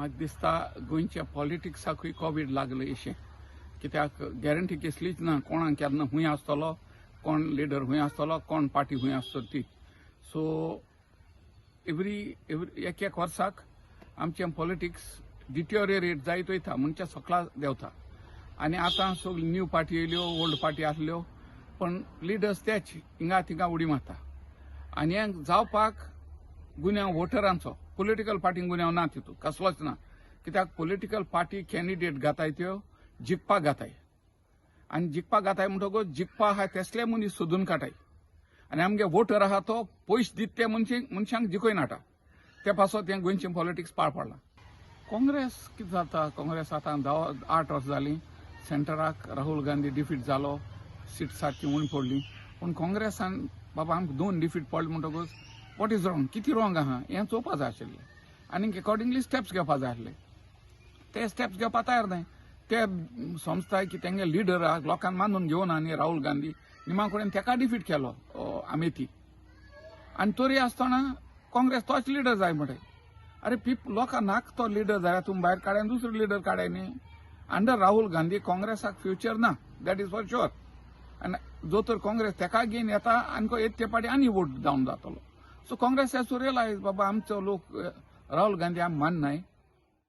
म्हाका दिसता गोंयच्या पॉलिटिक्साकूय कोविड लागलो अशें कित्याक गॅरंटी कसलीच ना कोणाक केन्ना खूंय आसतलो कोण लिडर खूंय आसतलो कोण पार्टी खूंय आसतली ती सो एक वर्साक आमचें पॉलिटिक्स डिटोरियरेट जायत वयता म्हणच्या सकला देंवता आनी आतां सगळ्यो न्यू पार्टी येयल्यो ओल्ड पार्टी आसल्यो पण लिडर्स तेच हिंगा थिंगा उडी मारता आनी हें जावपाक गुन्यांव वोटरांचो पॉलिटिकल पार्टींक गुन्यांव ना तितून कसलोच ना कित्याक पॉलिटिकल पार्टी कॅन्डिडेट घाताय त्यो जिखपाक घाताय आनी जिखपाक घाताय म्हणटकूच जिखपा आहा तेसले मनीस सोदून काडटाय आनी आमगे वोटर आहा तो पयशे दिता ते मनशांक जिखोय नाटा ते पासत हें गोंयचें पॉलिटिक्स पाड पडलां काँग्रेस कितें जाता काँग्रेस आतां 8 वर्सां जालीं सेंटराक राहुल गांधी डिफीट जालो सीट सारकी उणी पडली पूण काँग्रेसान बाबा आमकां 2 डिफीट पडले म्हणटकूच वॉट इज रॉंग कितें रॉंग आहा हें चोवपा जाय आशिल्लें आनी अकॉर्डिंगली स्टेप्स घेवपा जाय आसले ते स्टेप्स घेवपा तयार नाय ते संस्था की तेंगे लिडराक लोकांक मानून घेवन आनी राहुल गांधी निमा कडेन तेका डिफीट केलो अमेठी आनी तरी आसतना काँग्रेस तोच लिडर जाय म्हणटाय अरे लोकांक नाका तो लिडर जाल्यार तुमी भायर काडाय दुसरो लिडर काडाय न्ही अंडर राहुल गांधी काँग्रेसाक फ्युचर ना दॅट इज फॉर शुअर आनी जो तर काँग्रेस तेका घेवन येता आनी येत ते पाटी आनी वोट डावन जातलो so Congress has to realise बाबा आमचो लोक राहुल गांधी आमी माननाय